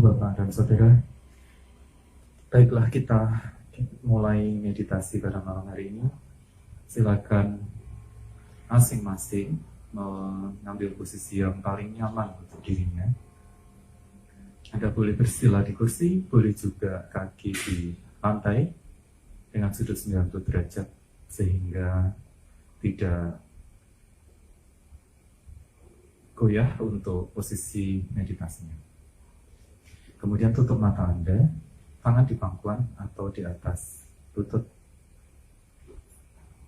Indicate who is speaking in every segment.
Speaker 1: Bapak dan Saudara, baiklah kita mulai meditasi pada malam hari ini. Silakan masing-masing mengambil posisi yang paling nyaman untuk dirinya. Anda boleh bersila di kursi, boleh juga kaki di lantai dengan sudut 90 derajat sehingga tidak goyah untuk posisi meditasinya. Kemudian tutup mata Anda, tangan di pangkuan atau di atas lutut,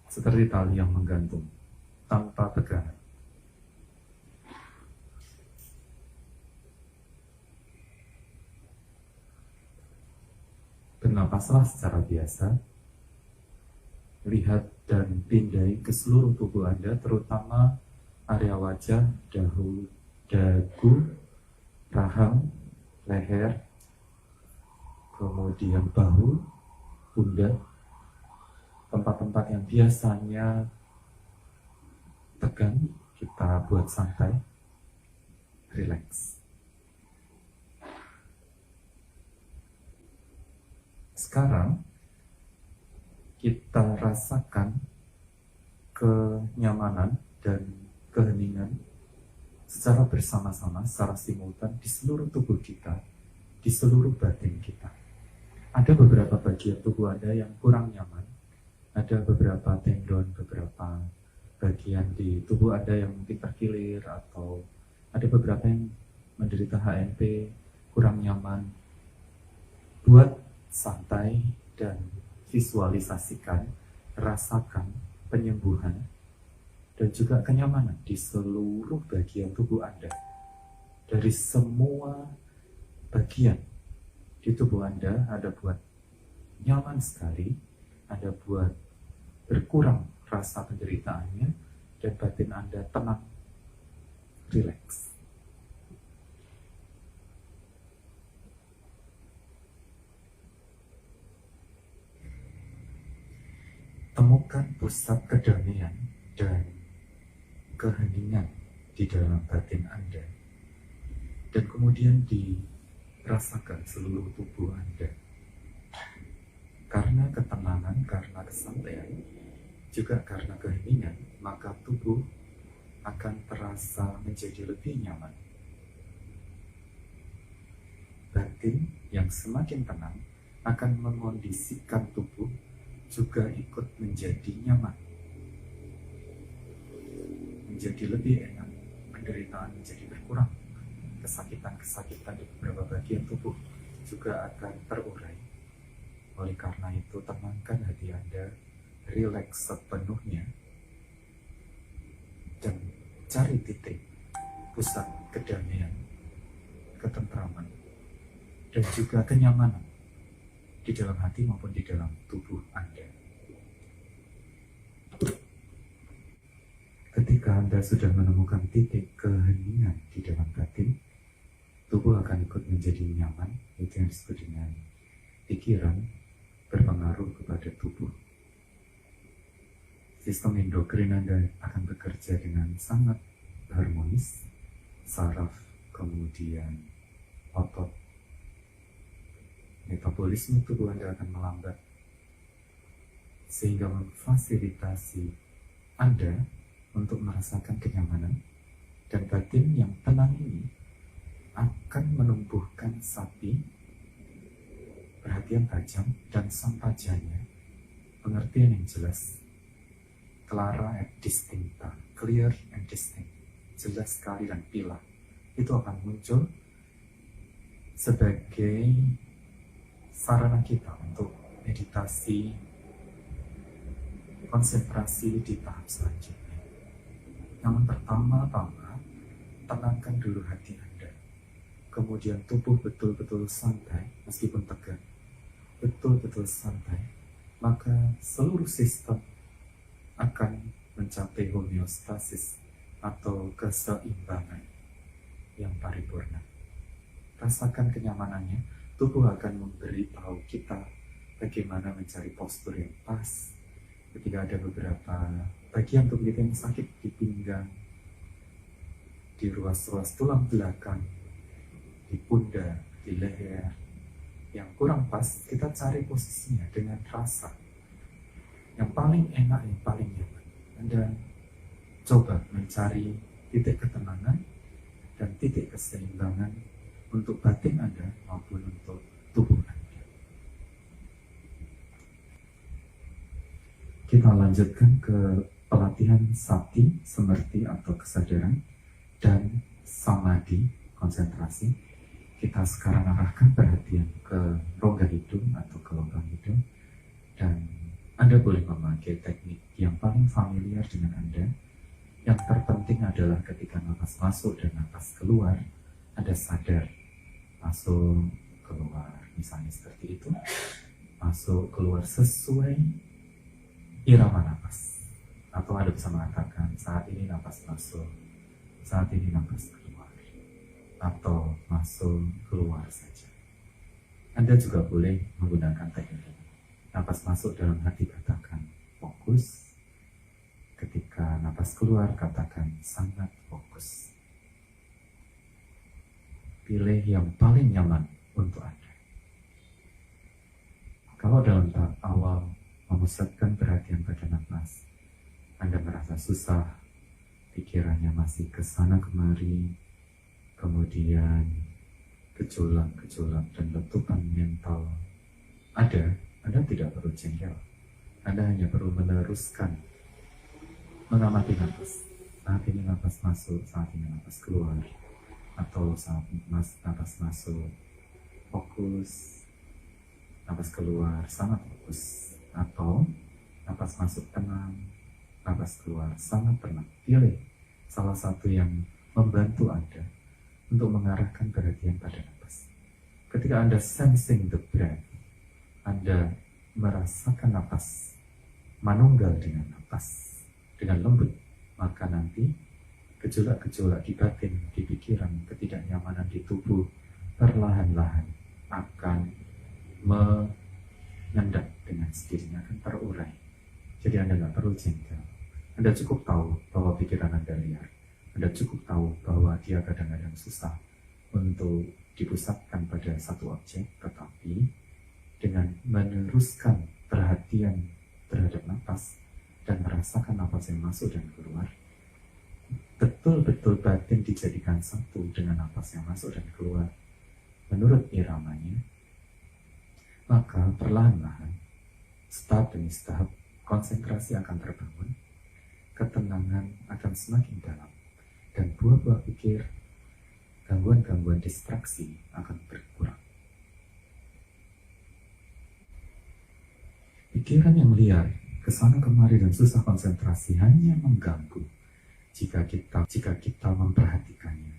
Speaker 1: seperti tali yang menggantung, tanpa pegangan. Bernapaslah secara biasa, lihat dan pindai ke seluruh tubuh Anda, terutama area wajah, dagu, rahang, leher, kemudian bahu, pundak, tempat-tempat yang biasanya tegang, kita buat santai, relax. Sekarang kita rasakan kenyamanan dan keheningan secara bersama-sama, secara simultan di seluruh tubuh kita, di seluruh batin kita. Ada beberapa bagian tubuh Anda yang kurang nyaman, ada beberapa tendon, beberapa bagian di tubuh Anda yang mungkin terkilir, atau ada beberapa yang menderita HNP, kurang nyaman. Buat santai dan visualisasikan, rasakan penyembuhan dan juga kenyamanan di seluruh bagian tubuh Anda. Dari semua bagian di tubuh Anda, ada buat nyaman sekali, ada buat berkurang rasa penderitaannya, dan batin Anda tenang, rileks. Temukan pusat kedamaian dan keheningan di dalam batin Anda, dan kemudian dirasakan seluruh tubuh Anda. Karena ketenangan, karena kesantaian, juga karena keheningan, maka tubuh akan terasa menjadi lebih nyaman. Batin yang semakin tenang akan mengondisikan tubuh juga ikut menjadi nyaman, menjadi lebih enak, penderitaan menjadi berkurang, kesakitan-kesakitan di beberapa bagian tubuh juga akan terurai. Oleh karena itu, tenangkan hati Anda, rileks sepenuhnya, dan cari titik pusat kedamaian, ketentraman, dan juga kenyamanan di dalam hati maupun di dalam tubuh Anda. Ketika Anda sudah menemukan titik keheningan di dalam batin, tubuh akan ikut menjadi nyaman. Itu yang disebut dengan pikiran berpengaruh kepada tubuh. Sistem endokrin Anda akan bekerja dengan sangat harmonis, saraf, kemudian otot. Metabolisme tubuh Anda akan melambat, sehingga memfasilitasi Anda untuk merasakan kenyamanan, dan batin yang tenang ini akan menumbuhkan sapi, perhatian tajam dan sampajanya, pengertian yang jelas, clara et distincta, clear and distinct, jelas sekali dan pilah. Itu akan muncul sebagai sarana kita untuk meditasi, konsentrasi di tahap selanjutnya. Namun pertama-tama, tenangkan dulu hati Anda. Kemudian tubuh betul-betul santai, meskipun tegang, betul-betul santai. Maka seluruh sistem akan mencapai homeostasis atau keseimbangan yang paripurna. Rasakan kenyamanannya. Tubuh akan memberitahu kita bagaimana mencari postur yang pas. Ketika ada beberapa bagian tubuh kita yang sakit, di pinggang, di ruas-ruas tulang belakang, di pundak, di di leher yang kurang pas, kita cari posisinya dengan rasa yang paling enak, yang paling nyaman. Anda coba mencari titik ketenangan dan titik keseimbangan untuk batin Anda maupun untuk tubuh Anda. Kita lanjutkan ke pelatihan sati, semerti atau kesadaran, dan samadhi, konsentrasi. Kita sekarang arahkan perhatian ke rongga hidung atau ke lubang hidung, dan Anda boleh memakai teknik yang paling familiar dengan Anda. Yang terpenting adalah ketika nafas masuk dan nafas keluar, Anda sadar masuk keluar, misalnya seperti itu, masuk keluar sesuai irama nafas. Atau Anda bisa mengatakan saat ini nafas masuk, saat ini nafas keluar, atau masuk keluar saja. Anda juga boleh menggunakan teknik ini. Nafas masuk dalam hati katakan fokus, ketika nafas keluar katakan sangat fokus. Pilih yang paling nyaman untuk Anda. Kalau dalam tahap awal memusatkan perhatian pada nafas, Anda merasa susah, pikirannya masih kesana kemari, kemudian gejolak-gejolak dan letupan mental ada, Anda tidak perlu jengkel. Anda hanya perlu meneruskan mengamati nafas. Saat ini nafas masuk, saat ini nafas keluar, atau saat nafas masuk fokus, nafas keluar sangat fokus, atau nafas masuk tenang, nafas keluar sangat tenang. Pilih salah satu yang membantu Anda untuk mengarahkan perhatian pada nafas. Ketika Anda sensing the breath, Anda merasakan nafas manunggal dengan nafas dengan lembut, maka nanti gejolak-gejolak di batin, di pikiran, ketidaknyamanan di tubuh perlahan-lahan akan mengendap dengan sendirinya, akan terurai. Jadi Anda nggak perlu jengkel. Anda cukup tahu bahwa pikiran Anda liar. Anda cukup tahu bahwa dia kadang-kadang susah untuk dipusatkan pada satu objek, tetapi dengan meneruskan perhatian terhadap nafas dan merasakan nafas yang masuk dan keluar, betul-betul batin dijadikan satu dengan nafas yang masuk dan keluar menurut iramanya, maka perlahan-lahan, tahap demi tahap, konsentrasi akan terbangun, ketenangan akan semakin dalam, dan buah-buah pikir, gangguan-gangguan distraksi akan berkurang. Pikiran yang liar, kesana kemari dan susah konsentrasi hanya mengganggu jika kita memperhatikannya,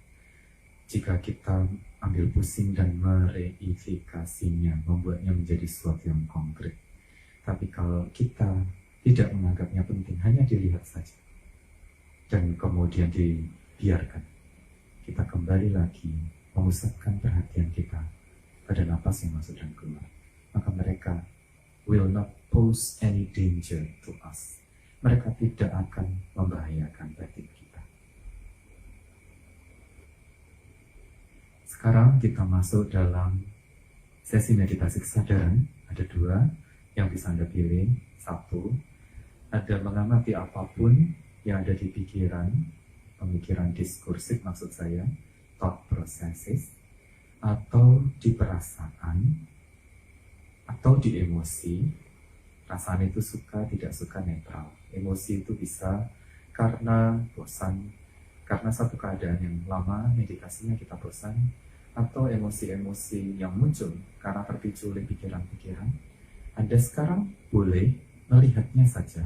Speaker 1: jika kita ambil pusing dan mereifikasinya, membuatnya menjadi sesuatu yang konkret. Tapi kalau kita tidak menganggapnya penting, hanya dilihat saja dan kemudian dibiarkan, kita kembali lagi memusatkan perhatian kita pada napas yang masuk dan keluar, maka mereka will not pose any danger to us. Mereka tidak akan membahayakan batin kita. Sekarang kita masuk dalam sesi meditasi kesadaran. Ada dua yang bisa Anda pilih. Satu, ada mengamati apapun yang ada di pikiran, pemikiran diskursif maksud saya, thought processes, atau di perasaan, atau di emosi. Perasaan itu suka, tidak suka, netral. Emosi itu bisa karena bosan, karena satu keadaan yang lama meditasinya kita bosan, atau emosi-emosi yang muncul karena terpicu oleh pikiran-pikiran. Anda sekarang boleh melihatnya saja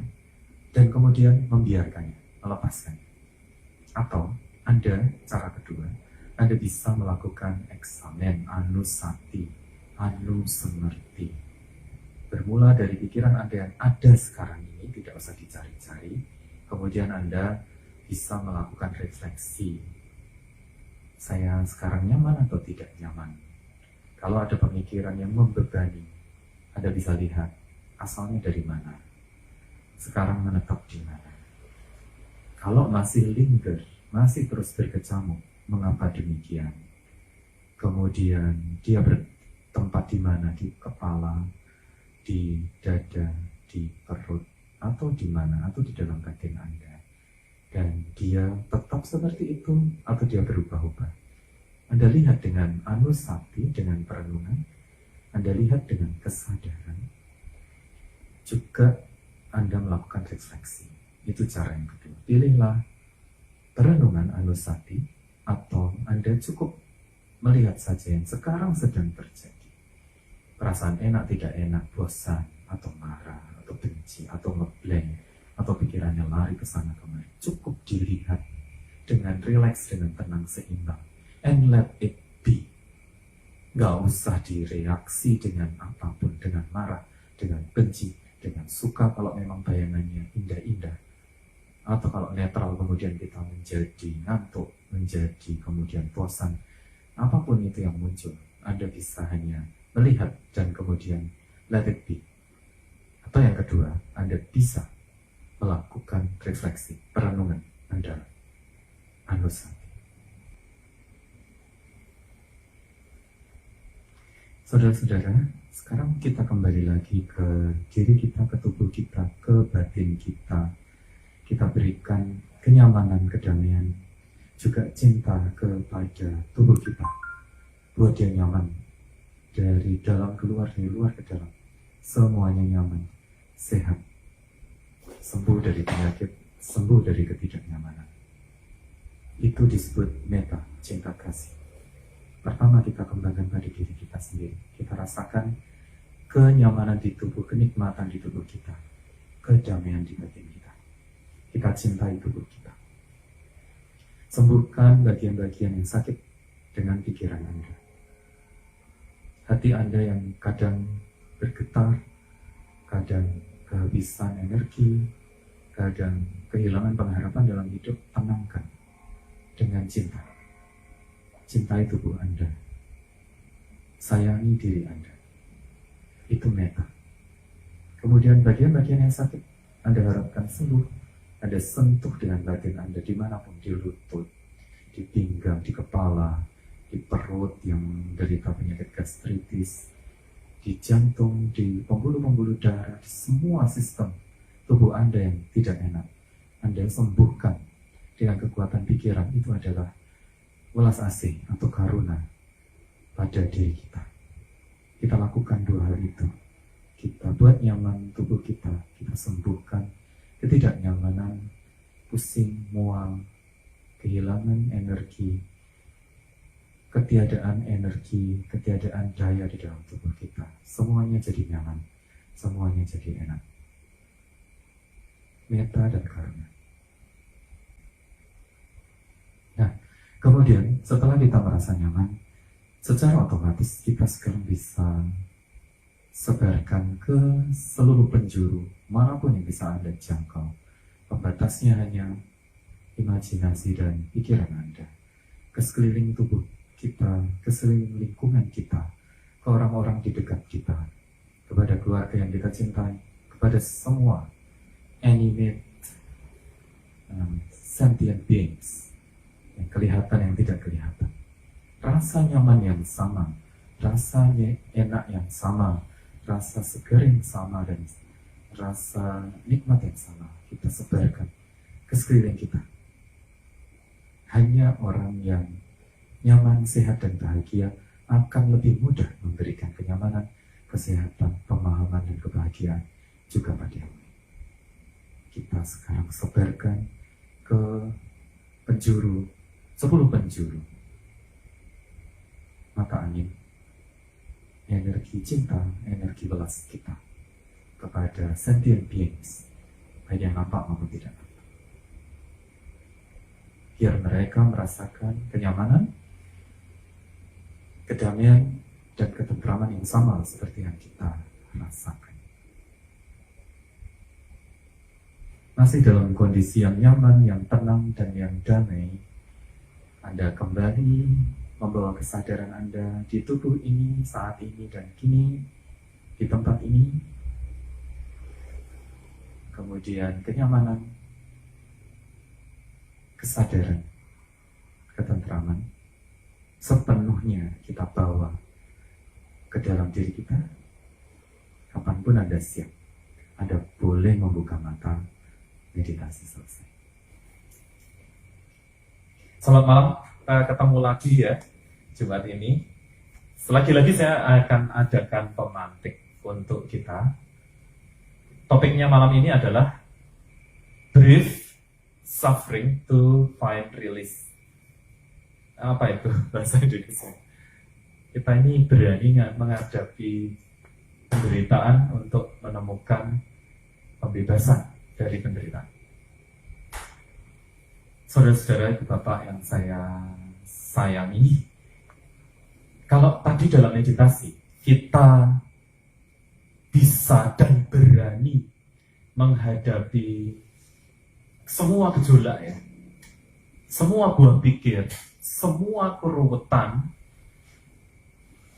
Speaker 1: dan kemudian membiarkannya, melepaskannya. Atau Anda, cara kedua, Anda bisa melakukan eksamen anusati, anusemerti. Bermula dari pikiran Anda yang ada sekarang ini, tidak usah dicari-cari. Kemudian Anda bisa melakukan refleksi. Saya sekarang nyaman atau tidak nyaman? Kalau ada pemikiran yang membebani, Anda bisa lihat asalnya dari mana, sekarang menetap di mana. Kalau masih linger, masih terus berkecamuk, mengapa demikian? kemudian dia bertempat di mana, di kepala, di dada, di perut, atau di mana, atau di dalam batin Anda. Dan dia tetap seperti itu, atau dia berubah-ubah. Anda lihat dengan anusati, dengan perenungan, Anda lihat dengan kesadaran, juga Anda melakukan refleksi. Itu cara yang kedua. Pilihlah perenungan anusati, atau Anda cukup melihat saja yang sekarang sedang terjadi. Perasaan enak, tidak enak, bosan, atau marah, atau benci, atau ngeblank, atau pikirannya lari ke sana kemari. Cukup dilihat dengan rileks, dengan tenang, seimbang. And let it be. Gak usah direaksi dengan apapun, dengan marah, dengan benci, dengan suka kalau memang bayangannya indah-indah. Atau kalau netral kemudian kita menjadi ngantuk, menjadi kemudian bosan. Apapun itu yang muncul, Anda bisa hanya melihat dan kemudian let it be. Atau yang kedua, Anda bisa melakukan refleksi, perenungan Anda, anusati. Saudara-saudara, sekarang kita kembali lagi ke diri kita, ke tubuh kita, ke batin kita. Kita berikan kenyamanan, kedamaian, juga cinta kepada tubuh kita. Buat dia nyaman, dari dalam keluar, dari luar ke dalam. Semuanya nyaman, sehat, sembuh dari penyakit, sembuh dari ketidaknyamanan. Itu disebut meta, cinta kasih. Pertama kita kembangkan pada diri kita sendiri. Kita rasakan kenyamanan di tubuh, kenikmatan di tubuh kita, kedamaian di batin kita. Kita cintai tubuh kita. Sembuhkan bagian-bagian yang sakit dengan pikiran Anda. Hati Anda yang kadang bergetar, kadang kehabisan energi, kadang kehilangan pengharapan dalam hidup, tenangkan dengan cinta. Cintai tubuh Anda. Sayangi diri Anda. Itu meta. Kemudian bagian-bagian yang sakit Anda harapkan sembuh. Anda sentuh dengan batin Anda dimanapun, di lutut, di pinggang, di kepala, di perut yang menderita penyakit gastritis, di jantung, di pembuluh-pembuluh darah, di semua sistem tubuh Anda yang tidak enak. Anda sembuhkan dengan kekuatan pikiran. Itu adalah welas asih atau karuna pada diri kita. Kita lakukan dua hal itu. Kita buat nyaman tubuh kita, kita sembuhkan ketidaknyamanan, pusing, mual, kehilangan energi, ketiadaan energi, ketiadaan daya di dalam tubuh kita. Semuanya jadi nyaman, semuanya jadi enak. Meta dan karuna. Nah, kemudian setelah kita merasa nyaman, secara otomatis kita sekarang bisa sebarkan ke seluruh penjuru manapun yang bisa Anda jangkau. Pembatasnya hanya imajinasi dan pikiran Anda. Ke sekeliling tubuh kita, ke sekeliling lingkungan kita, ke orang-orang di dekat kita, kepada keluarga yang kita cintai, kepada semua animate sentient beings, yang kelihatan yang tidak kelihatan. Rasa nyaman yang sama, rasanya enak yang sama, rasa segar yang sama, dan rasa nikmat yang sama kita sebarkan ke sekeliling kita. Hanya orang yang nyaman, sehat, dan bahagia akan lebih mudah memberikan kenyamanan, kesehatan, pemahaman, dan kebahagiaan juga pada yang lain. Kita sekarang sebarkan ke penjuru, 10 penjuru mata angin, energi cinta, energi belas kita kepada sentient beings, baik yang nampak maupun tidak nampak. Biar mereka merasakan kenyamanan, kedamaian, dan ketentraman yang sama seperti yang kita rasakan. Masih dalam kondisi yang nyaman, yang tenang, dan yang damai, Anda kembali membawa kesadaran Anda di tubuh ini, saat ini, dan kini, di tempat ini. Kemudian kenyamanan, kesadaran, ketentraman, sepenuhnya kita bawa ke dalam diri kita, kapanpun Anda siap, Anda boleh membuka mata, meditasi selesai. Selamat malam, kita ketemu lagi ya Jumat ini. Lagi-lagi saya akan adakan pemantik untuk kita. Topiknya malam ini adalah Brief Suffering to Find Release. Apa itu bahasa Indonesia? Kita ini berani menghadapi penderitaan untuk menemukan pembebasan dari penderitaan. Saudara-saudara, ibu bapak yang saya sayangi, kalau tadi dalam meditasi kita bisa dan berani menghadapi semua gejolak ya, semua buah pikir, semua keruwetan,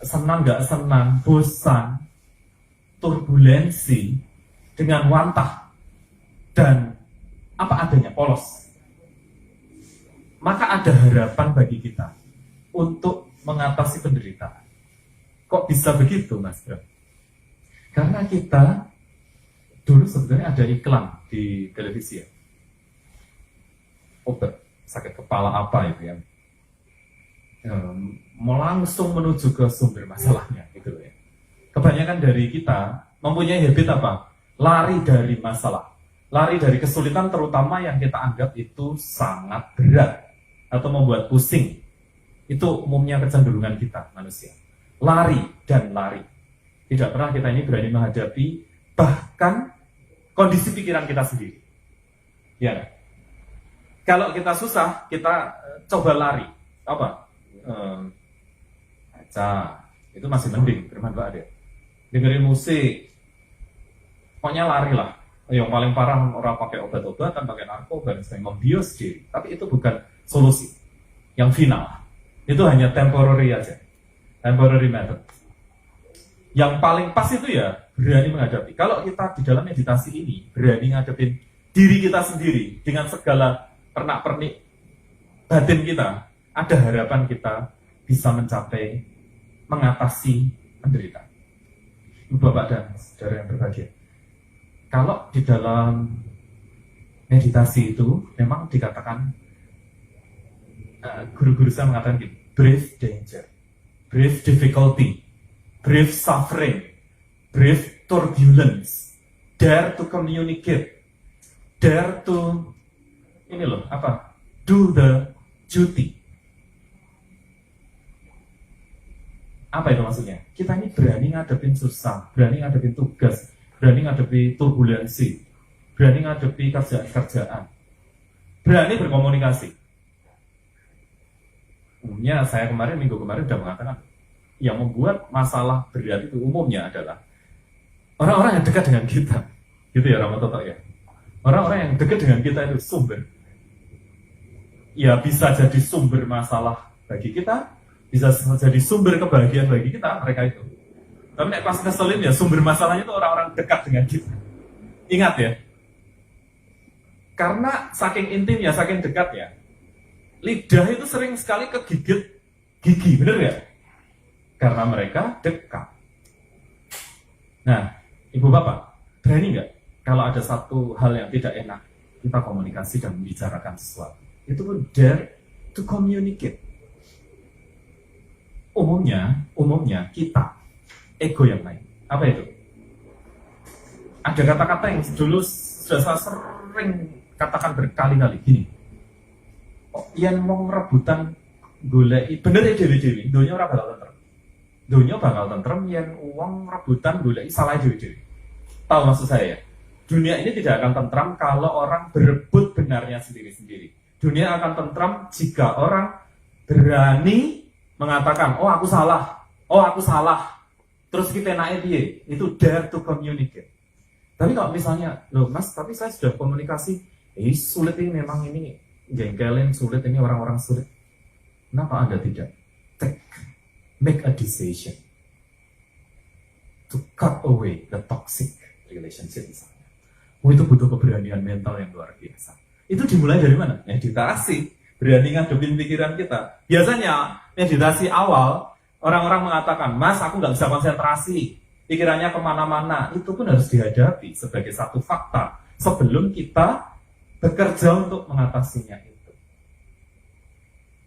Speaker 1: senang gak senang, bosan, turbulensi dengan wantah dan apa adanya, polos. Maka ada harapan bagi kita untuk mengatasi penderitaan. Kok bisa begitu, Mas Bro? Karena kita dulu sebenarnya ada iklan di televisi ya. Obat sakit kepala apa itu ya. Mau langsung menuju ke sumber masalahnya gitu ya. Kebanyakan dari kita mempunyai habit apa? Lari dari masalah. Lari dari kesulitan terutama yang kita anggap itu sangat berat atau membuat pusing. Itu umumnya kecenderungan kita manusia. Lari dan lari. Tidak pernah kita ini berani menghadapi bahkan kondisi pikiran kita sendiri. Ya. Kalau kita susah, kita coba lari. Apa? Baca. Itu masih mending, bermanfaat ya. Dengerin musik. Pokoknya lari lah. Yang paling parah orang pakai obat-obatan, pakai narkoba, dan membius diri. Tapi itu bukan solusi yang final. Itu hanya temporary aja. Temporary method. Yang paling pas itu ya berani menghadapi. Kalau kita di dalam meditasi ini berani ngadepin diri kita sendiri dengan segala pernak-pernik batin kita, ada harapan kita bisa mencapai mengatasi penderitaan. Bapak dan saudara yang berbahagia. Kalau di dalam meditasi itu memang dikatakan guru-guru saya mengatakan gitu, brave danger, brave difficulty, brave suffering, brave turbulence, dare to communicate, dare to do the duty. Apa itu maksudnya? Kita ini berani ngadepin susah, berani ngadepin tugas, berani ngadepi turbulensi, berani ngadepi kerjaan, berani berkomunikasi. Umumnya saya minggu kemarin sudah mengatakan yang membuat masalah berat itu umumnya adalah orang-orang yang dekat dengan kita. Gitu ya Rama Toto ya. Orang-orang yang dekat dengan kita itu sumber. Ya bisa jadi sumber masalah bagi kita, bisa jadi sumber kebahagiaan bagi kita, mereka itu. Tapi pas keselin ya sumber masalahnya itu orang-orang dekat dengan kita. Ingat ya. Karena saking intimnya, saking dekatnya, lidah itu sering sekali kegigit gigi, bener ya? Karena mereka dekat. Nah, ibu bapak, berani nggak kalau ada satu hal yang tidak enak, kita komunikasi dan membicarakan sesuatu? Itu pun dare to communicate. Umumnya kita, ego yang lain. Apa itu? Ada kata-kata yang dulu sudah saya sering katakan berkali-kali, gini. Yang mau rebutan golek bener ya dewi-dewi, dunia ora bakal tentrem. Dunia bakal tentrem yang uang rebutan golek salah dewi-dewi. Tahu maksud saya ya? Dunia ini tidak akan tentram kalau orang berebut benarnya sendiri-sendiri. Dunia akan tentram jika orang berani mengatakan, oh aku salah. Terus kita naik dia, itu dare to communicate. Tapi kalau misalnya, loh mas, tapi saya sudah komunikasi, sulit ini memang ini jengkelin sulit, ini orang-orang sulit. Kenapa Anda tidak make a decision to cut away the toxic relationship misalnya? Oh, itu butuh keberanian mental yang luar biasa. Itu dimulai dari mana? Meditasi. berani ngadepin pikiran kita. Biasanya meditasi awal, orang-orang mengatakan, Mas, aku nggak bisa konsentrasi, pikirannya kemana-mana. Itu pun harus dihadapi sebagai satu fakta sebelum kita bekerja untuk mengatasinya itu.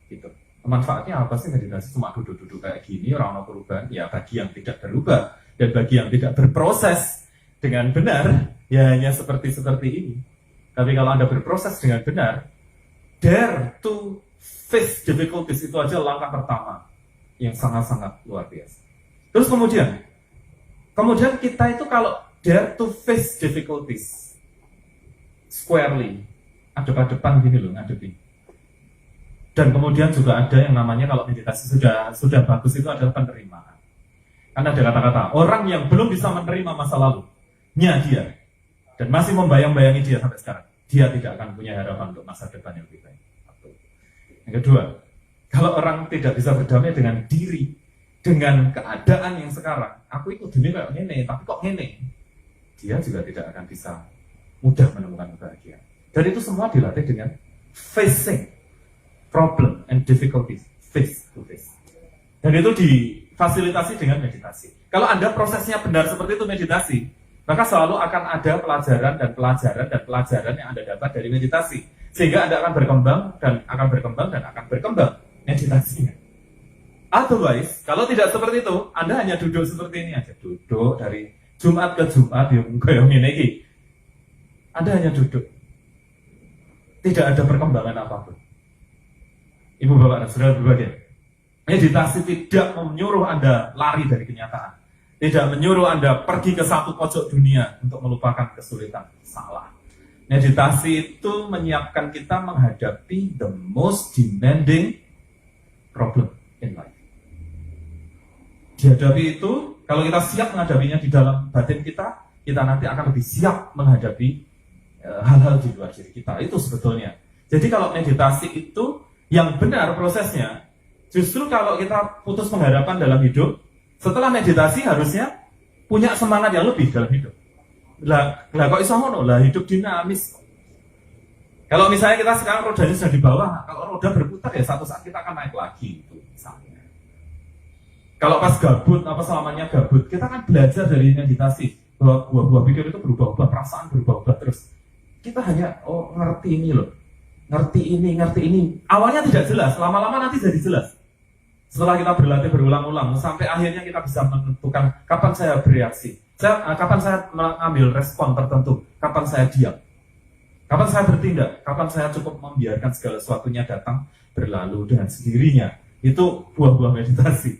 Speaker 1: Gitu. Manfaatnya apa sih meditasi? Cuma duduk-duduk kayak gini, orang-orang perubahan. Ya bagi yang tidak berubah dan bagi yang tidak berproses dengan benar, ya hanya seperti ini. Tapi kalau Anda berproses dengan benar, dare to face difficulties, itu aja langkah pertama yang sangat-sangat luar biasa. Terus kemudian kita itu kalau dare to face difficulties squarely, adep-adepan gini loh, ngadepin. Dan kemudian juga ada yang namanya, kalau meditasi sudah bagus, itu adalah penerimaan. Karena ada kata-kata, orang yang belum bisa menerima masa lalunya dia, dan masih membayang-bayangi dia sampai sekarang, dia tidak akan punya harapan untuk masa depan yang lebih baik. Yang kedua, kalau orang tidak bisa berdamai dengan diri, dengan keadaan yang sekarang, aku ikut dunia kayak gini, tapi kok gini, dia juga tidak akan bisa mudah menemukan kebahagiaan. Dan itu semua dilatih dengan facing problem and difficulties, face to face. Dan itu difasilitasi dengan meditasi. Kalau Anda prosesnya benar seperti itu meditasi, maka selalu akan ada pelajaran yang Anda dapat dari meditasi. Sehingga Anda akan berkembang meditasinya. Otherwise, kalau tidak seperti itu, Anda hanya duduk seperti ini aja. Duduk dari Jumat ke Jumat, yang ini. Anda hanya duduk. Tidak ada perkembangan apapun. Ibu, bapak, dan saudara berbahagia. Meditasi tidak menyuruh Anda lari dari kenyataan. Tidak menyuruh Anda pergi ke satu pojok dunia untuk melupakan kesulitan. Salah. Meditasi itu menyiapkan kita menghadapi the most demanding problem in life. Dihadapi itu, kalau kita siap menghadapinya di dalam batin kita nanti akan lebih siap menghadapi hal-hal di luar diri kita. Itu sebetulnya. Jadi kalau meditasi itu yang benar prosesnya, justru kalau kita putus pengharapan dalam hidup, setelah meditasi harusnya punya semangat yang lebih dalam hidup. Lah kok iso ngono? Lah hidup dinamis. Kalau misalnya kita sekarang rodanya sudah di bawah, kalau roda berputar ya satu saat kita akan naik lagi itu misalnya. Kalau pas gabut, selamanya gabut, kita kan belajar dari meditasi bahwa buah-buah pikir itu berubah-ubah, perasaan berubah-ubah terus. Kita hanya ngerti ini loh. Ngerti ini. Awalnya tidak jelas, lama-lama nanti jadi jelas. Setelah kita berlatih berulang-ulang, sampai akhirnya kita bisa menentukan kapan saya bereaksi, kapan saya mengambil respon tertentu, kapan saya diam, kapan saya bertindak, kapan saya cukup membiarkan segala sesuatunya datang berlalu dengan sendirinya. Itu buah-buah meditasi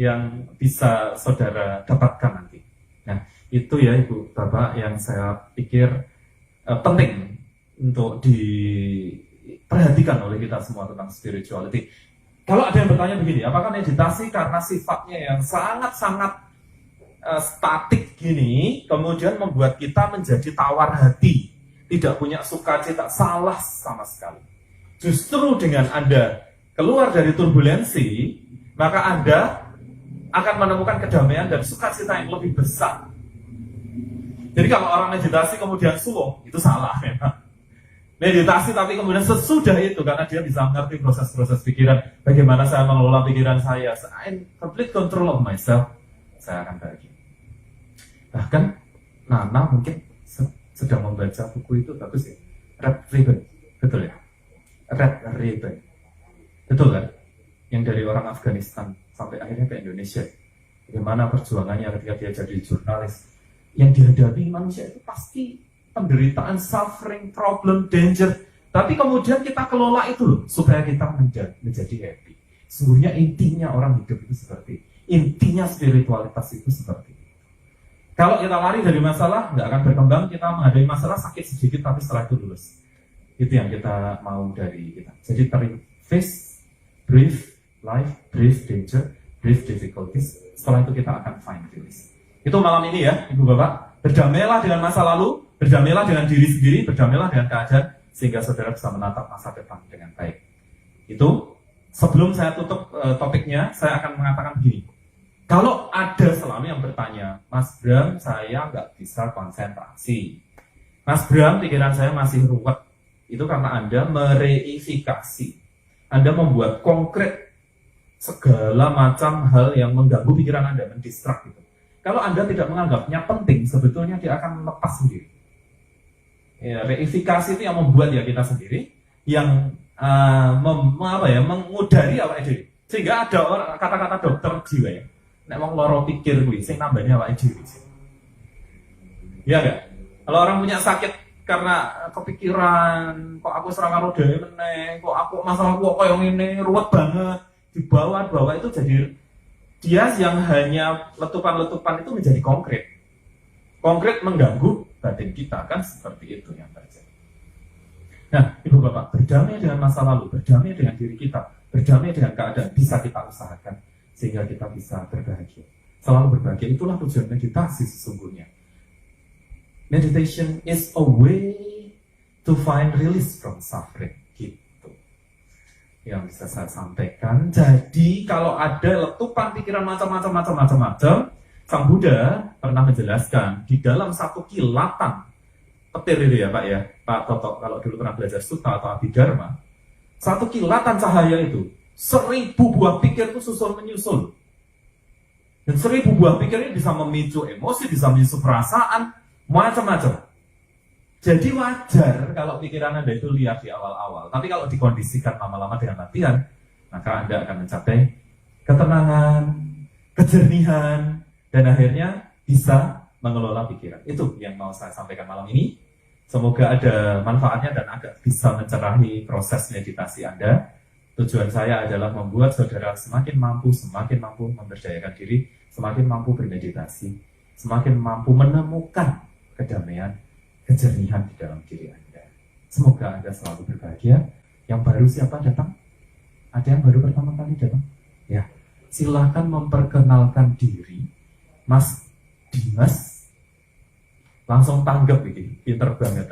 Speaker 1: yang bisa saudara dapatkan nanti. Nah, itu ya Ibu Bapak yang saya pikir penting untuk diperhatikan oleh kita semua tentang spirituality. Kalau ada yang bertanya begini, apakah meditasi karena sifatnya yang sangat-sangat statik gini, kemudian membuat kita menjadi tawar hati, tidak punya sukacita? Salah sama sekali. Justru dengan Anda keluar dari turbulensi, maka Anda akan menemukan kedamaian dan sukacita yang lebih besar. Jadi kalau orang meditasi kemudian sulung, itu salah memang. Meditasi tapi kemudian sesudah itu, karena dia bisa mengerti proses-proses pikiran, bagaimana saya mengelola pikiran saya, in complete control of myself, saya akan bahagia. Bahkan Nana mungkin sedang membaca buku itu, bagus ya, Red Ribbon, betul ya? Red Ribbon, betul kan? Yang dari orang Afghanistan sampai akhirnya ke Indonesia, bagaimana perjuangannya ketika dia jadi jurnalis. Yang dihadapi manusia itu pasti penderitaan, suffering, problem, danger. Tapi kemudian kita kelola itu loh, supaya kita menjadi happy. Sesungguhnya intinya orang hidup itu seperti itu. Intinya spiritualitas itu seperti itu. Kalau kita lari dari masalah, nggak akan berkembang. Kita menghadapi masalah sakit sedikit, tapi setelah itu lulus. Itu yang kita mau dari kita. Jadi face, brief life, brief danger, brief difficulties. Setelah itu kita akan find release. Itu malam ini ya, Ibu Bapak. Berdamailah dengan masa lalu, berdamailah dengan diri sendiri, berdamailah dengan keadaan, sehingga saudara bisa menatap masa depan dengan baik. Itu, sebelum saya tutup topiknya, saya akan mengatakan begini. Kalau ada selalu yang bertanya, Mas Bram, saya nggak bisa konsentrasi. Mas Bram, pikiran saya masih ruwet. Itu karena Anda mereifikasi Anda membuat konkret segala macam hal yang mengganggu pikiran Anda, mendistrak gitu. Kalau Anda tidak menganggapnya penting, sebetulnya dia akan lepas sendiri. Ya, reifikasi itu yang membuat ya kita sendiri, yang mengudari awake dhewe. Sehingga ada orang kata-kata dokter jiwa ya. Nek wong loro pikir kuwi sing nambahnya awake dhewe. Iya enggak? Kalau orang punya sakit karena kepikiran, kok aku serang karo dhewe meneh, kok aku masalah kok koyo ngene, ruwet banget, dibawa itu jadi dia yang hanya letupan-letupan itu menjadi konkret. Konkret mengganggu batin kita, kan seperti itu yang terjadi. Nah, Ibu Bapak, berdamai dengan masa lalu, berdamai dengan diri kita, berdamai dengan keadaan bisa kita usahakan sehingga kita bisa berbahagia. Selalu berbahagia, itulah tujuan meditasi sesungguhnya. Meditation is a way to find release from suffering. Gitu yang bisa saya sampaikan. Jadi kalau ada letupan pikiran macam-macam, Sang Buddha pernah menjelaskan di dalam satu kilatan petir itu ya Pak ya, Pak Toto kalau dulu pernah belajar Sutta atau Abhidharma, satu kilatan cahaya itu 1000 buah pikir itu susul menyusul, dan 1000 buah pikir ini bisa memicu emosi, bisa memicu perasaan, macam-macam. Jadi wajar kalau pikiran Anda itu liar di awal-awal, tapi kalau dikondisikan lama-lama dengan latihan, maka Anda akan mencapai ketenangan, kejernihan, dan akhirnya bisa mengelola pikiran. Itu yang mau saya sampaikan malam ini. Semoga ada manfaatnya dan agak bisa mencerahi proses meditasi Anda. Tujuan saya adalah membuat saudara semakin mampu memberdayakan diri, semakin mampu bermeditasi, semakin mampu menemukan kedamaian, kejernihan di dalam diri Anda. Semoga Anda selalu berbahagia. Yang baru siapa datang? Ada yang baru pertama kali datang? Ya, silakan memperkenalkan diri. Mas Dimas, langsung tanggap ini, pinter banget.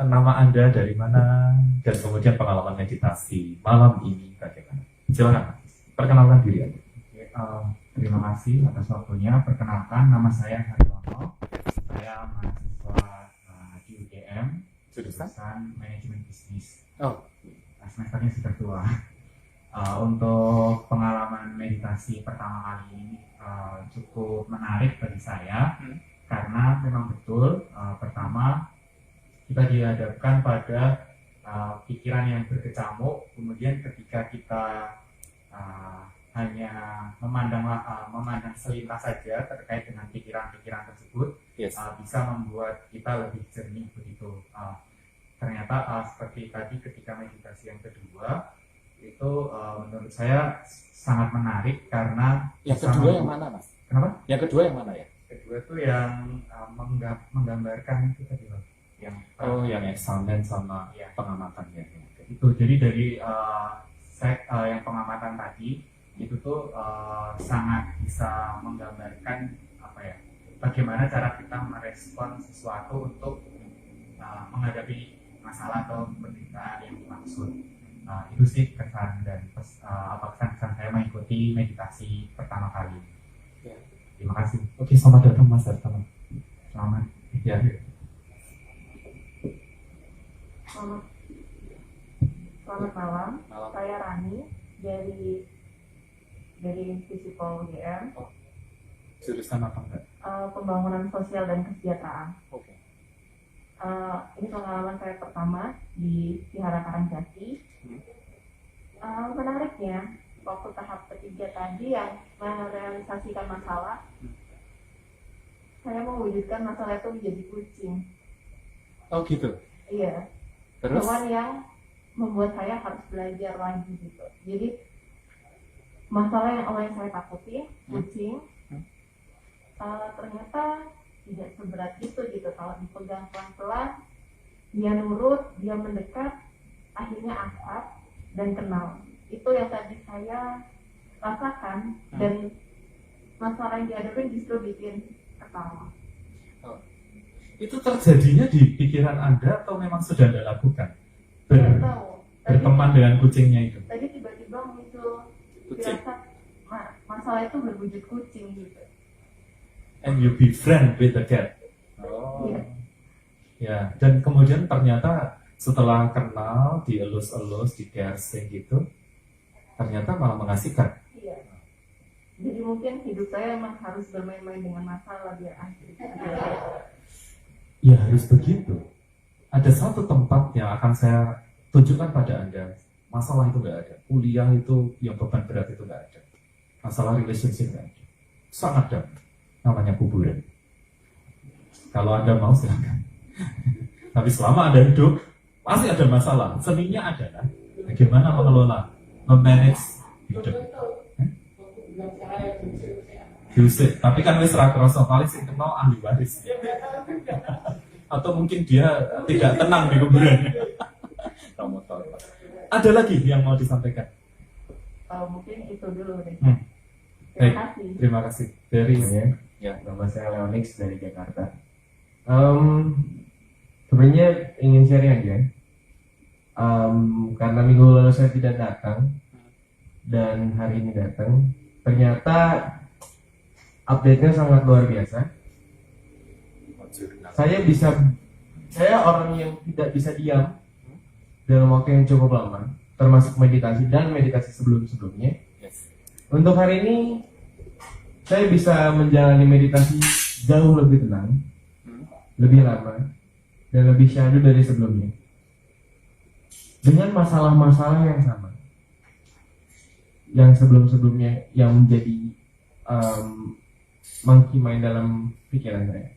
Speaker 1: Nama Anda dari mana, dan kemudian pengalaman meditasi malam ini bagaimana? Silakan, perkenalkan diri Anda.
Speaker 2: Terima kasih atas waktunya. Perkenalkan, nama saya Haryono. Saya mahasiswa di UGM, jurusan manajemen bisnis. Semesternya sudah tua. Untuk pengalaman meditasi pertama kali ini cukup menarik bagi saya, karena memang betul pertama kita dihadapkan pada pikiran yang berkecamuk, kemudian ketika kita hanya memandang selintas saja terkait dengan pikiran-pikiran tersebut, bisa membuat kita lebih jernih begitu. Ternyata seperti tadi ketika meditasi yang kedua itu menurut saya sangat menarik karena
Speaker 1: yang kedua yang mana Mas?
Speaker 2: Kenapa?
Speaker 1: Yang kedua yang mana ya?
Speaker 2: Kedua itu yang menggambarkan itu tadi Bang.
Speaker 1: Yang eksamen sama
Speaker 2: ya,
Speaker 1: pengamatan ya.
Speaker 2: Itu jadi dari yang pengamatan tadi itu tuh sangat bisa menggambarkan bagaimana cara kita merespon sesuatu untuk menghadapi masalah atau penderitaan yang dimaksud. Itu sih kesan dan kesan saya mengikuti meditasi pertama kali. Ya. Terima kasih.
Speaker 1: Oke, selamat datang Mas Hartono.
Speaker 2: Selamat.
Speaker 1: Ya.
Speaker 3: Selamat malam. Saya Rani dari Fisipol UGM.
Speaker 1: Jurusan apa enggak?
Speaker 3: Pembangunan sosial dan kesejahteraan.
Speaker 1: Oke.
Speaker 3: Ini pengalaman saya pertama di Vihara Karangjati. Menariknya, waktu tahap ketiga tadi yang merealisasikan masalah, saya mewujudkan masalah itu menjadi kucing.
Speaker 1: Oh gitu?
Speaker 3: Iya.
Speaker 1: Terus?
Speaker 3: Hewan yang membuat saya harus belajar lagi gitu. Jadi masalah yang awalnya saya takuti, kucing, ternyata tidak seberat itu gitu. Kalau dipegang pelan-pelan, dia nurut, dia mendekat, akhirnya akrab dan kenal. Itu yang tadi saya rasakan, dan masalah yang dihadapi justru bikin ketawa.
Speaker 1: Itu terjadinya di pikiran Anda atau memang sudah Anda lakukan? Berteman dengan kucingnya itu?
Speaker 3: Tadi tiba-tiba muncul firasat masalah itu berwujud kucing gitu.
Speaker 1: And you befriend with the cat. Oh.
Speaker 3: Iya.
Speaker 1: Ya, dan kemudian ternyata Setelah kenal, dielus-elus, di kersing gitu, ternyata malah mengasihkan.
Speaker 3: Iya. Jadi mungkin hidup saya emang harus bermain-main dengan masalah biar asik.
Speaker 1: Ya harus begitu. Ada satu tempat yang akan saya tunjukkan pada Anda. Masalah itu nggak ada. Kuliah itu yang beban berat itu nggak ada. Masalah relationship nggak ada. Sangat damai. Namanya kuburan. Kalau Anda mau silakan. Tapi selama Anda hidup, pasti ada masalah. Seninya adalah bagaimana mengelola, memanage hidup. Diusir. Tapi kan wis ra krasa paling sing kenal ahli waris. Atau mungkin dia tidak tenang di kuburan. Kamu tahu. Ada lagi yang mau disampaikan?
Speaker 3: Mungkin itu dulu deh.
Speaker 1: Baik,
Speaker 3: Terima kasih.
Speaker 1: terima kasih. Dari
Speaker 4: Ya, nama saya Leonix dari Jakarta. Sebenarnya ingin sharing aja. Karena minggu lalu saya tidak datang dan hari ini datang, ternyata update-nya sangat luar biasa. Saya orang yang tidak bisa diam dalam waktu yang cukup lama, termasuk meditasi dan meditasi sebelum-sebelumnya. Untuk hari ini, saya bisa menjalani meditasi jauh lebih tenang, lebih lama, dan lebih syahdu dari sebelumnya. Dengan masalah-masalah yang sama. Yang sebelum-sebelumnya yang menjadi monkey mind dalam pikiran saya.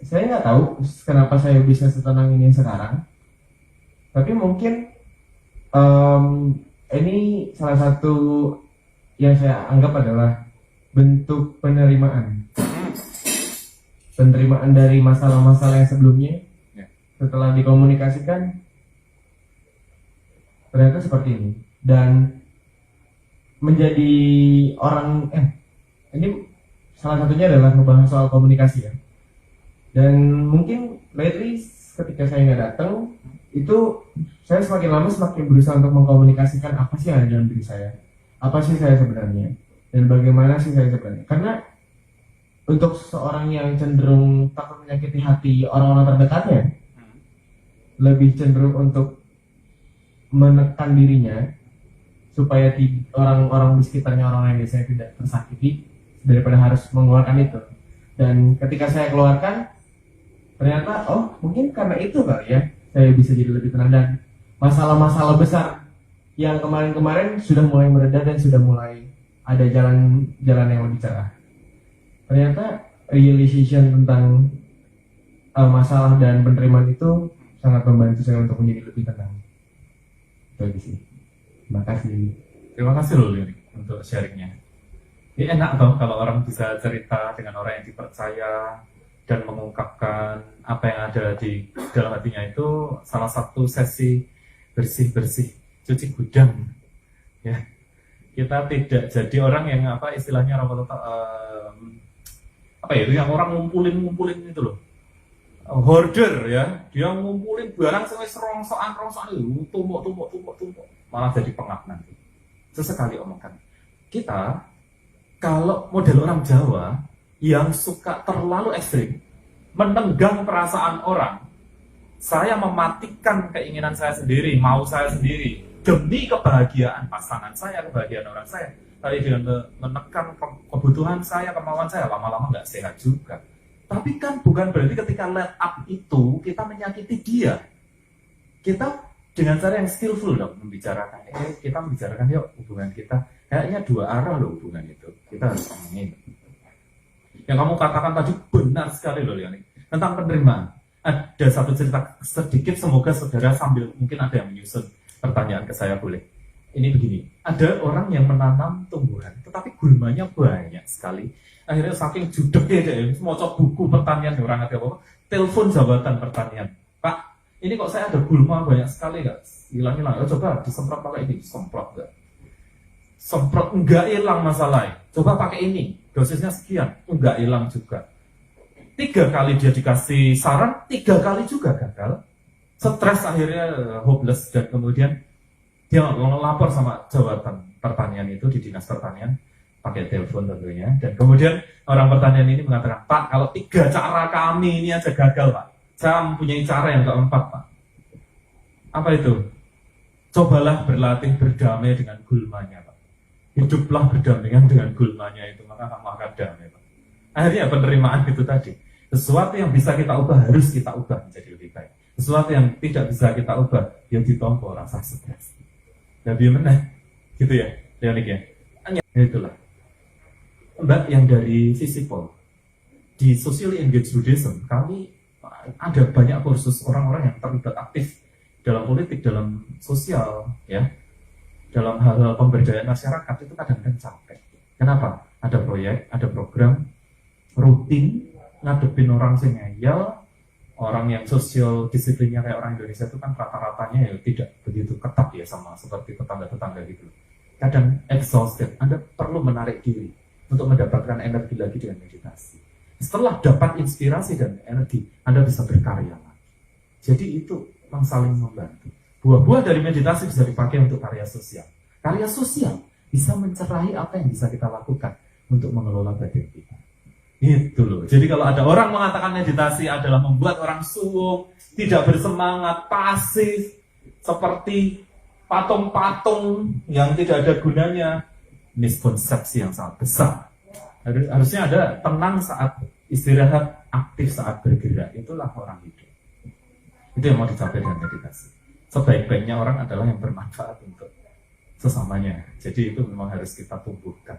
Speaker 4: Saya nggak tahu kenapa saya bisa setenang ini sekarang. Tapi mungkin ini salah satu yang saya anggap adalah bentuk penerimaan. Penerimaan dari masalah-masalah yang sebelumnya. Setelah dikomunikasikan, ternyata seperti ini. Dan menjadi orang, ini salah satunya adalah membahas soal komunikasi ya. Dan mungkin lately ketika saya nggak datang, itu saya semakin lama semakin berusaha untuk mengkomunikasikan apa sih yang ada dalam diri saya. Apa sih saya sebenarnya, dan bagaimana sih saya sebenarnya. Karena untuk seseorang yang cenderung takut menyakiti hati orang-orang terdekatnya, lebih cenderung untuk menekan dirinya supaya orang-orang di sekitarnya, orang yang biasanya tidak tersakiti, daripada harus mengeluarkan itu. Dan ketika saya keluarkan, ternyata mungkin karena itu kali ya saya bisa jadi lebih tenang, dan masalah-masalah besar yang kemarin-kemarin sudah mulai mereda dan sudah mulai ada jalan yang lebih cerah. Ternyata realization tentang masalah dan penerimaan itu sangat membantu saya untuk menjadi lebih tenang. Itu sih. Terima kasih.
Speaker 1: Terima kasih loh Lili untuk sharingnya. Ini enak toh kalau orang bisa cerita dengan orang yang dipercaya dan mengungkapkan apa yang ada di dalam hatinya. Itu salah satu sesi bersih-bersih, cuci gudang. Ya, kita tidak jadi orang yang istilahnya itu yang orang ngumpulin itu loh. Hoarder ya, dia ngumpulin barang sampai rongsokan itu tumpuk, malah jadi pengap nanti. Sesekali omongkan. Kita kalau model orang Jawa yang suka terlalu ekstrim, menenggang perasaan orang, saya mematikan keinginan saya sendiri, mau saya sendiri demi kebahagiaan pasangan saya, kebahagiaan orang saya. Tapi dengan menekan kebutuhan saya, kemauan saya, lama-lama nggak sehat juga. Tapi kan bukan berarti ketika let up itu kita menyakiti dia. Kita dengan cara yang skillful dong membicarakan. Kita membicarakan yuk hubungan kita. Kayaknya dua arah loh hubungan itu. Kita harus ngomongin. Yang kamu katakan tadi benar sekali loh Leoni. Tentang penerimaan. Ada satu cerita sedikit, semoga saudara sambil mungkin ada yang menyusun pertanyaan ke saya boleh. Ini begini, ada orang yang menanam tumbuhan, tetapi gulmanya banyak sekali. Akhirnya saking judeknya deh, mau coba buku pertanian orang ada apa? Telepon jabatan pertanian, Pak, ini kok saya ada gulma banyak sekali nggak? Hilang-hilang, coba disemprot pakai ini, semprot nggak? Semprot nggak hilang masalahnya. Coba pakai ini, dosisnya sekian, nggak hilang juga. 3 kali dia dikasih saran, 3 kali juga gagal. Stres akhirnya hopeless, dan kemudian dia lapor sama jabatan pertanian itu di dinas pertanian, pakai telepon tentunya, dan kemudian orang pertanian ini mengatakan, Pak, kalau 3 cara kami ini aja gagal Pak,
Speaker 5: Saya mempunyai cara yang keempat, Pak. Apa itu? Cobalah berlatih berdamai dengan gulmanya, Pak. Hiduplah berdampingan dengan gulmanya itu, maka kamu akan damai, Pak. Akhirnya penerimaan itu tadi. Sesuatu yang bisa kita ubah harus kita ubah menjadi lebih baik. Sesuatu yang tidak bisa kita ubah, ya ditompo rasa stres. Ya bagaimana? Gitu ya, Leonik ya. Itulah. Mbak yang dari Visipol, di Socially Engaged Buddhism, kami ada banyak kursus orang-orang yang terlibat aktif dalam politik, dalam sosial, ya, dalam hal-hal pemberdayaan masyarakat itu kadang-kadang capek. Kenapa? Ada proyek, ada program rutin ngadepin orang sing ngeyel, orang yang sosial disiplinnya kayak orang Indonesia itu kan rata-ratanya ya tidak begitu ketat ya sama seperti tetangga-tetangga gitu. Kadang exhausted, Anda perlu menarik diri untuk mendapatkan energi lagi dengan meditasi. Setelah dapat inspirasi dan energi, Anda bisa berkarya lagi. Jadi itu memang saling membantu. Buah-buah dari meditasi bisa dipakai untuk karya sosial. Karya sosial bisa mencerahi apa yang bisa kita lakukan untuk mengelola badan kita. Itu loh. Jadi kalau ada orang mengatakan meditasi adalah membuat orang suwung, tidak bersemangat, pasif, seperti patung-patung yang tidak ada gunanya, miskonsepsi yang sangat besar. Harusnya ada tenang saat istirahat, aktif saat bergerak. Itulah orang hidup. Itu yang mau dicapai dengan meditasi. Sebaik-baiknya orang adalah yang bermanfaat untuk sesamanya. Jadi itu memang harus kita tumbuhkan.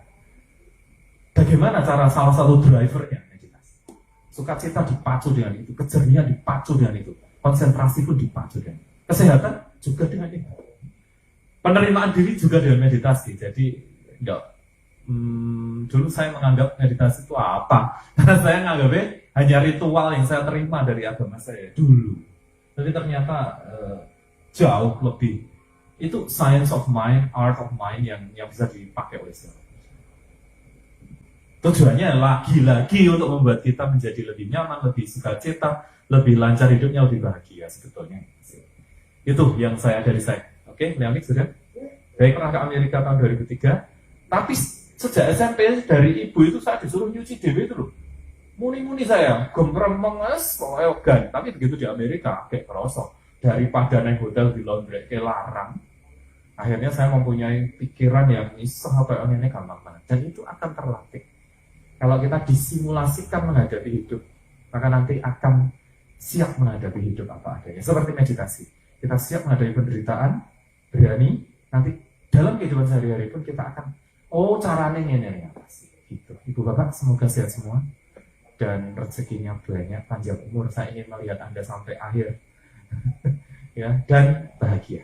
Speaker 5: Bagaimana cara salah satu drivernya meditasi? Sukacita dipacu dengan itu, kejernihan dipacu dengan itu, konsentrasi pun dipacu dengan itu. Kesehatan juga dengan itu. Penerimaan diri juga dengan meditasi. Jadi enggak. Dulu saya menganggap meditasi itu apa? Karena saya menganggapnya hanya ritual yang saya terima dari agama saya dulu. Tapi ternyata jauh lebih. Itu science of mind, art of mind yang bisa dipakai oleh siapa. Tujuannya lagi-lagi untuk membuat kita menjadi lebih nyaman, lebih sukacita, lebih lancar hidupnya, lebih bahagia sebetulnya. Itu yang saya dari saya. Oke, Leonik sudah? Baik, pernah ke Amerika tahun 2003. Tapi sejak SMP dari ibu itu saya disuruh nyuci dewe itu loh. Muni-muni saya, gembremeng-es, pokoknya ogan. Tapi begitu di Amerika, kayak kerosok. Daripada naik hotel di laundry, kayak larang. Akhirnya saya mempunyai pikiran yang iseng apa yang ini gampang banget. Dan itu akan terlatih. Kalau kita disimulasikan menghadapi hidup, maka nanti akan siap menghadapi hidup apa adanya. Seperti meditasi. Kita siap menghadapi penderitaan, berani, nanti dalam kehidupan sehari-hari pun kita akan, caranya ini apa sih? Gitu. Ibu Bapak, semoga sehat semua. Dan rezekinya banyak, panjang umur. Saya ingin melihat Anda sampai akhir. Ya, dan bahagia.